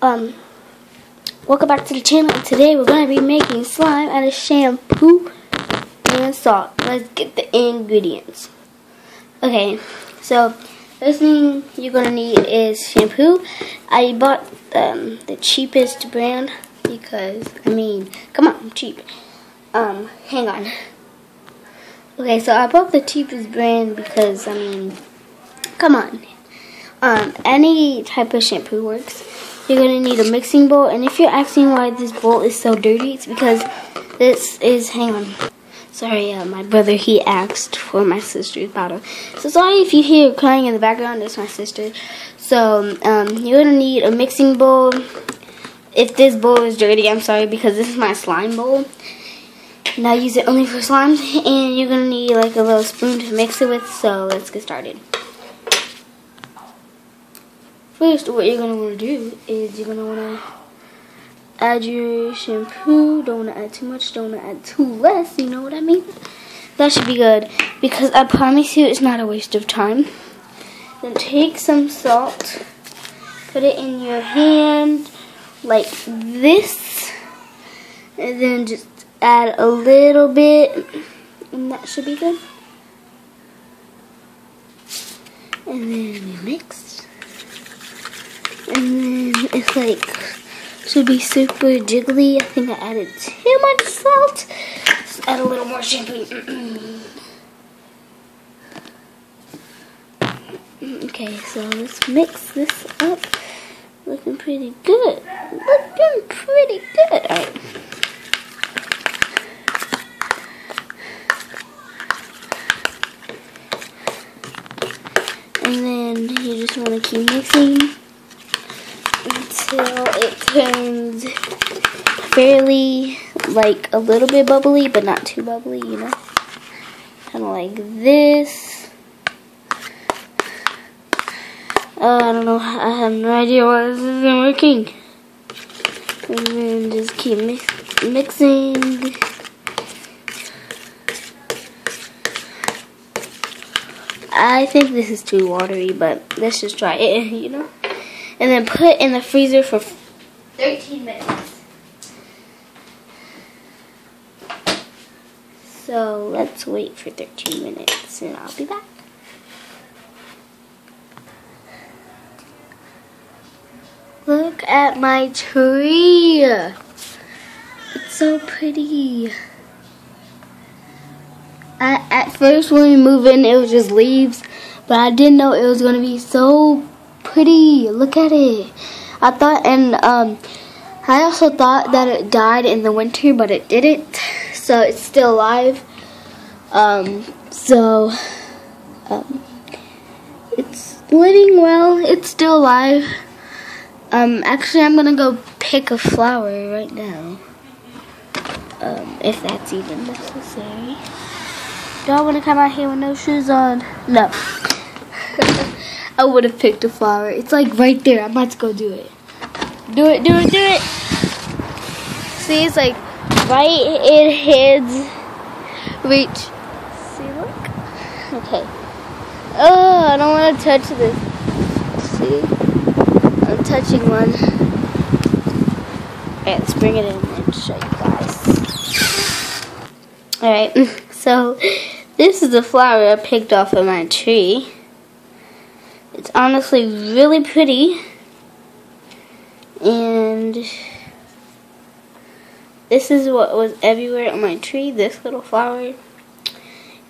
Um, Welcome back to the channel. And today we're going to be making slime out of shampoo and salt. Let's get the ingredients. Okay, so first thing you're going to need is shampoo. I bought the cheapest brand because, come on, cheap. Hang on. Okay, so I bought the cheapest brand because, come on. Any type of shampoo works. You're going to need a mixing bowl, and if you're asking why this bowl is so dirty, it's because this is, hang on, sorry, my brother, he asked for my sister's bottle. So sorry if you hear crying in the background, it's my sister. So, you're going to need a mixing bowl. If this bowl is dirty, I'm sorry, because this is my slime bowl. And I use it only for slimes, and you're going to need like a little spoon to mix it with, so let's get started. First, what you're going to want to do is you're going to want to add your shampoo. Don't want to add too much, don't want to add too less, you know what I mean? That should be good, because I promise you it's not a waste of time. Then take some salt, put it in your hand like this, and then just add a little bit, and that should be good. And then you mix. And then it's like, should be super jiggly. I think I added too much salt. Let's add a little more shampoo. Okay, so let's mix this up. Looking pretty good. Looking pretty good. Alright. And then you just want to keep mixing until it turns fairly, like, a little bit bubbly, but not too bubbly, you know? Kind of like this. Oh, I don't know. I have no idea why this isn't working. And then just keep mixing. I think this is too watery, but let's just try it, you know? And then put in the freezer for 13 minutes. So let's wait for 13 minutes and I'll be back. Look at my tree. It's so pretty. At first when we moved in, it was just leaves, but I didn't know it was going to be so pretty. Look at it. I thought, and I also thought that it died in the winter, but it didn't. So it's still alive. It's living well. It's still alive. Actually, I'm gonna go pick a flower right now. If that's even necessary. Do I want to come out here with no shoes on? No. I would have picked a flower. It's like right there. I'm about to go do it. Do it, do it, do it. See, it's like right in hands reach. See, look. Okay. Oh, I don't want to touch this. See? I'm touching one. Alright, let's bring it in and show you guys. Alright, so this is the flower I picked off of my tree. It's honestly really pretty, and this is what was everywhere on my tree, this little flower.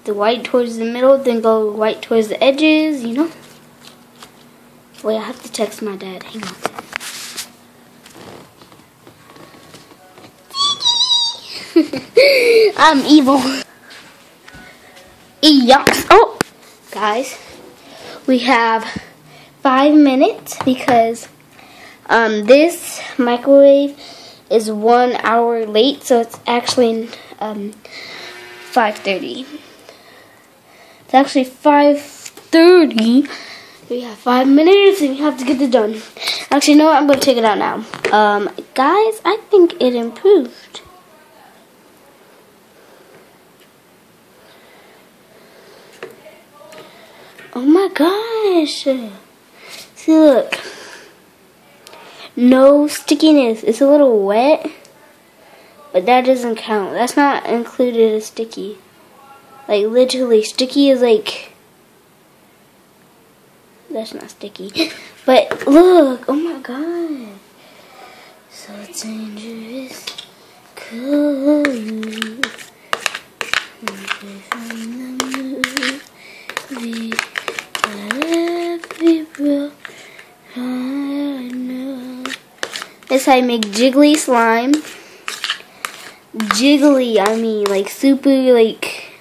The white towards the middle, then go white towards the edges, you know. Wait, I have to text my dad, hang on. I'm evil. Yucks. Oh, guys. We have 5 minutes because this microwave is 1 hour late, so it's actually 5:30. It's actually 5:30. We have 5 minutes and we have to get this done. Actually, no, I'm going to take it out now. Guys, I think it improved. Oh my gosh. See, look. no stickiness. It's a little wet, but that doesn't count. That's not included as sticky. Like literally, sticky is like, that's not sticky. But look, oh my god, so dangerous. Cool. This how I make jiggly slime. Jiggly, I mean like super like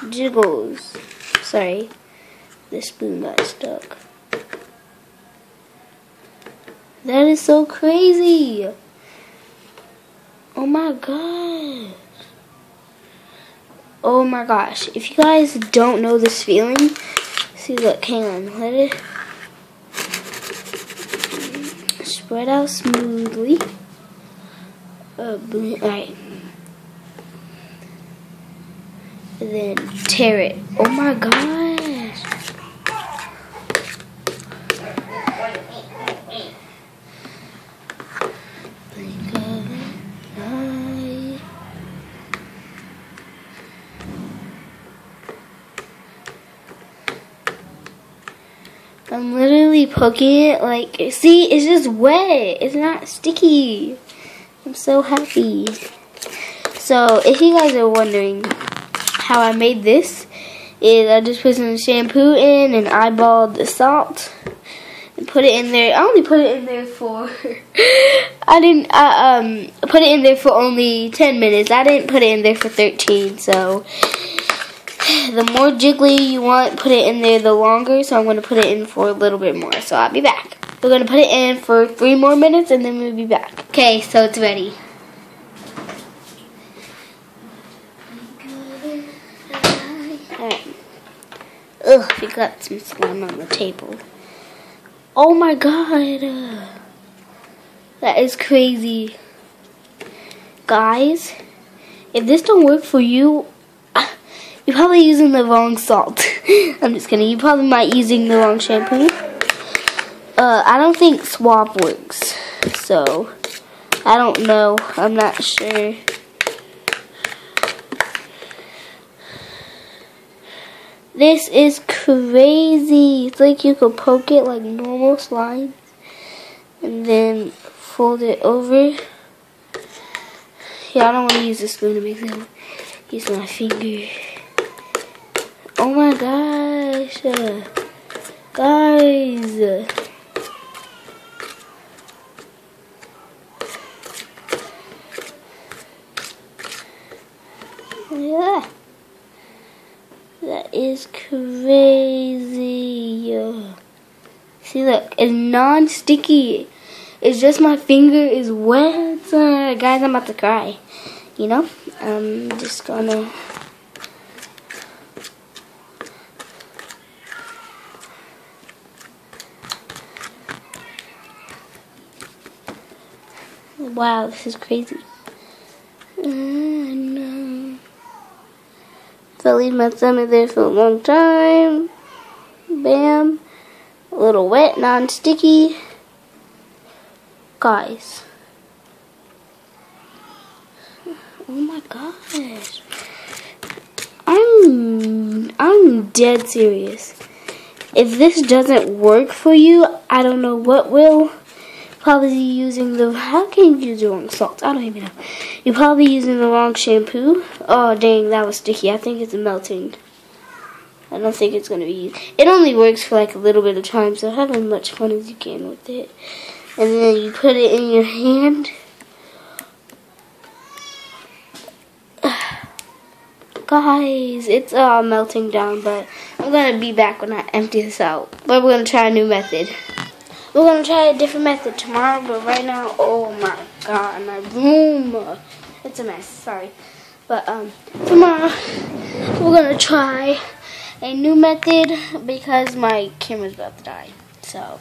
jiggles. Sorry, the spoon got stuck. That is so crazy. Oh my gosh. Oh my gosh. If you guys don't know this feeling, see, look, hang on, let it spread out smoothly. Alright. And then tear it. Oh my gosh. I'm literally poking it, like, see, it's just wet. It's not sticky. I'm so happy. So, if you guys are wondering how I made this, is I just put some shampoo in and eyeballed the salt and put it in there. I only put it in there for, I put it in there for only 10 minutes. I didn't put it in there for 13, so the more jiggly you want, put it in there the longer, so I'm going to put it in for a little bit more. So I'll be back. We're going to put it in for 3 more minutes and then we'll be back. Okay, so it's ready. Alright. Ugh, we got some slime on the table. Oh my god. That is crazy. Guys, if this don't work for you, you're probably using the wrong salt. I'm just kidding. You probably might using the wrong shampoo. I don't think swap works. So, I don't know. I'm not sure. This is crazy. It's like you could poke it like normal slime. And then fold it over. Yeah, I don't want to use the spoon to make them. Use my finger. Oh my gosh, guys, yeah, that is crazy. See, look, it's non-sticky. It's just my finger is wet. Guys, I'm about to cry. You know, I'm just gonna. Wow, this is crazy. No. So I leave my stomach there for a long time. Bam. A little wet, non-sticky. Guys. Oh my gosh. I'm dead serious. If this doesn't work for you, I don't know what will. Probably using the, how can you use the wrong salt? I don't even know. You're probably using the wrong shampoo. Oh dang, that was sticky. I think it's melting. I don't think it's gonna be, it only works for like a little bit of time, so have as much fun as you can with it. And then you put it in your hand. Guys, it's melting down, but I'm gonna be back when I empty this out. But we're gonna try a new method. We're going to try a different method tomorrow, but right now, oh my god, my room, it's a mess, sorry. But tomorrow, we're going to try a new method because my camera's about to die. So,